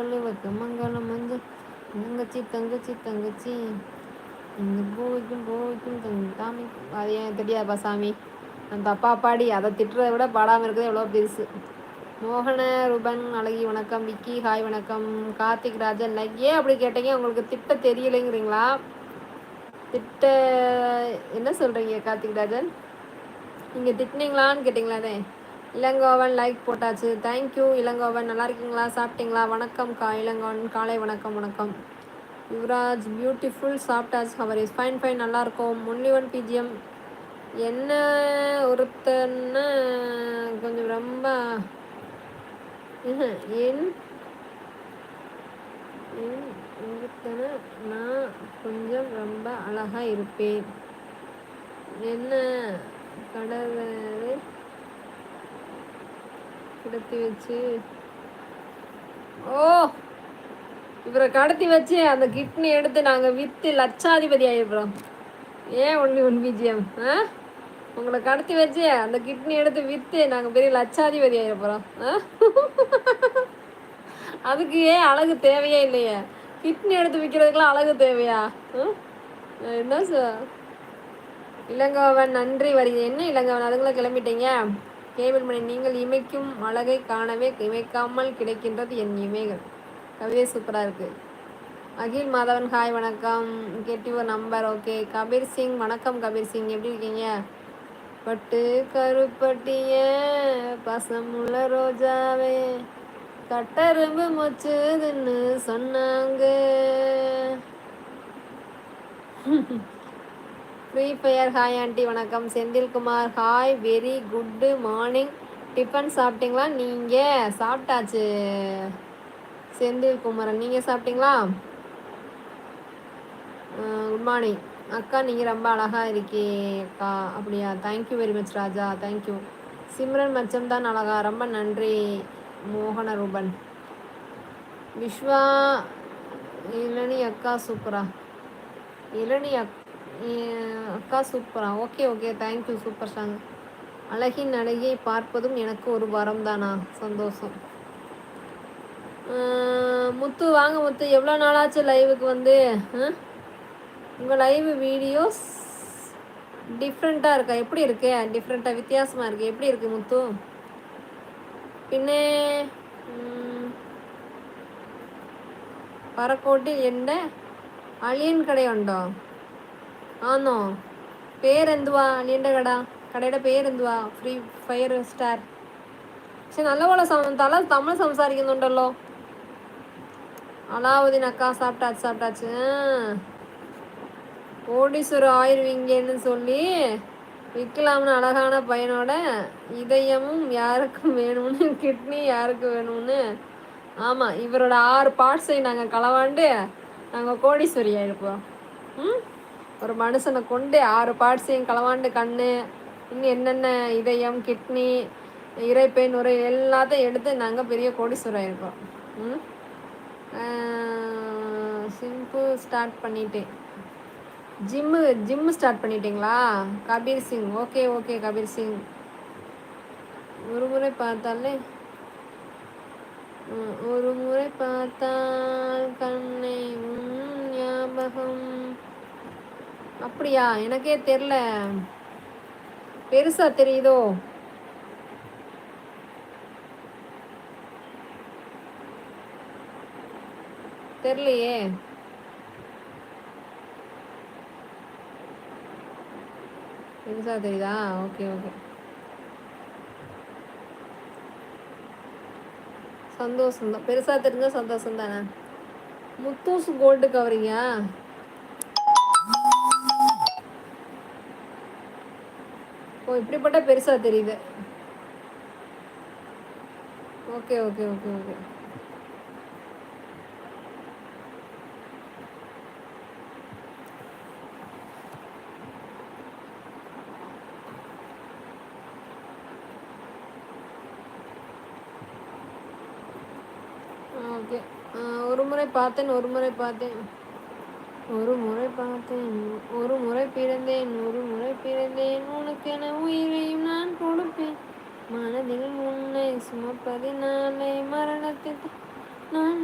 சொல்லு வைக்க மங்களம் மஞ்சள் தங்கச்சி தங்கச்சி தங்கச்சி இந்த பூவிக்கும் தாமி. அது ஏன் தெரியாதுப்பா சாமி, அந்த தப்பா பாடி அதை திட்டுறதை விட பாடாமல் இருக்கிறது எவ்வளோ பெருசு. மோகன ரூபன் அழகி வணக்கம். விக்கி ஹாய் வணக்கம். கார்த்திக் ராஜன் லைக். ஏன் அப்படி கேட்டீங்க? உங்களுக்கு திட்ட தெரியலைங்கிறீங்களா? திட்ட என்ன சொல்கிறீங்க கார்த்திக் ராஜன்? நீங்கள் திட்டினீங்களான்னு கேட்டிங்களாதே. இளங்கோவன் லைக் போட்டாச்சு, தேங்க்யூ இளங்கோவன். நல்லா இருக்கீங்களா? சாப்பிட்டீங்களா? வணக்கம் இளங்கோவன், காலை வணக்கம். வணக்கம் யுவராஜ் பியூட்டிஃபுல். சாப்பிட்டாச்சு. ஹவர் இஸ் ஃபைன் ஃபைன், நல்லாயிருக்கும். Only one BGM. என்ன ஒருத்தன்னு கொஞ்சம் ரொம்ப என் ஒருத்தனை நான் கொஞ்சம் ரொம்ப அழகாக இருப்பேன். என்ன கடலை கிடத்தி வச்சு இவரை கடத்தி வச்சு அந்த கிட்னி எடுத்து நாங்கள் விற்று லட்சாதிபதி ஆகிடுறோம். ஏன் ஒன்லி ஒன் பிஜிஎம்? உங்களை கடத்தி வச்சு அந்த கிட்னி எடுத்து விற்று நாங்கள் பெரிய லட்சாதிபதி ஆகிடுறோம். அதுக்கு ஏன் அழகு தேவையே இல்லையே? கிட்னி எடுத்து விற்கிறதுக்கெலாம் அழகு தேவையா? என்ன சார் இளங்கோவன் நன்றி வருகிறது. என்ன இளங்கோவன் அதுக்குள்ளே கிளம்பிட்டீங்க? கேபிள் மணி நீங்கள் இமைக்கும் அழகை காணவே இமைக்காமல் கிடைக்கின்றது என் இமைகள். கவிதை சூப்பராக இருக்குது. அகில் மாதவன் ஹாய் வணக்கம். Get your number. Okay Kabir Singh வணக்கம். கபீர் சிங் எப்படி இருக்கீங்க? பட்டு கருப்பட்டிய பசமுள்ள ரோஜாவே கட்டரும்பு மொச்சுதுன்னு சொன்னாங்க. ஃப்ரீ ஃபயர் ஹாய் ஆண்டி வணக்கம். Senthilkumar hi very good morning. Tiffin சாப்பிட்டீங்களா? நீங்கள் சாப்பிட்டாச்சு செந்தில்குமாரன். நீங்கள் சாப்பிட்டீங்களா? குட் மார்னிங் அக்கா, நீங்கள் ரொம்ப அழகாக இருக்கீக்கா. அப்படியா? தேங்க்யூ வெரி மச் ராஜா, தேங்க்யூ. சிம்ரன் மச்சம் தான் அழகா, ரொம்ப நன்றி மோகன ரூபன். விஸ்வா இளனி அக்கா சூப்பரா. இளனி அக்கா சூப்பரா. Okay okay thank you, super song. அழகின் அழகியை பார்ப்பதும் எனக்கு ஒரு வரம் தானா? சந்தோஷம். முத்து வாங்க முத்து, எவ்வளோ நாளாச்சு லைவுக்கு வந்து? உங்கள் லைவ் வீடியோஸ் டிஃப்ரெண்ட்டாக இருக்கா? எப்படி இருக்கு? டிஃப்ரெண்ட்டாக வித்தியாசமாக இருக்குது. எப்படி இருக்குது முத்து? பின்னே പറക്കോട്ടിൽ എൻ്റെ അളിയൻ കടയുണ്ടോ? ആന്നോ? പേരെന്തുവാ അളിയൻ്റെ കടയുടെ പേരെന്തുവാ? Free fire star. പക്ഷെ നല്ലപോലെ തമിഴ് സംസാരിക്കുന്നുണ്ടല്ലോ. அலாவுதீன் அக்கா சாப்பிட்டாச்சு. கோடீஸ்வரர் ஆயிருவீங்கன்னு சொல்லி விற்கலாம்னு அழகான பையனோட இதயமும் யாருக்கும் வேணும்னு கிட்னி யாருக்கு வேணும்னு. ஆமாம், இவரோட 6 பார்ட்ஸை நாங்கள் களவாண்டு நாங்கள் கோடீஸ்வரி ஆகிருப்போம். ஒரு மனுஷனை கொண்டு 6 பார்ட்ஸையும் களவாண்டு கண்ணு இன்னும் என்னென்ன இதயம் கிட்னி இறைப்பை நுரை எல்லாத்தையும் எடுத்து நாங்கள் பெரிய கோடீஸ்வரர் ஆகிருப்போம். சிம்பிள் ஸ்டார்ட் பண்ணிட்டேன். ஜிம்மு ஸ்டார்ட் பண்ணிட்டீங்களா? Kabir Singh okay okay Kabir Singh. ஒரு முறை பார்த்தாலே ஒரு முறை பார்த்தால் கண்ணை ஞாபகம். அப்படியா? எனக்கே தெரில. பெருசா தெரியுதோ? தெரியலையே. பெருசா தெரியுதா? ஓகே ஓகே சந்தோஷம் தான். பெருசா தெரிஞ்சா சந்தோஷம் தானே. முத்தூஸ் கோல்டு கவரிங்கா? ஓ இப்படிப்பட்ட பெருசா தெரியுது. Okay okay okay okay okay. ஒரு முறை பார்த்தேன் ஒரு முறை பார்த்தேன் ஒரு முறை பிறந்தேன் உனக்கென உயிரையும் நான் கொடுப்பேன். மனதில் உன்னை சுமப்பதினாலே மரணத்தை நான்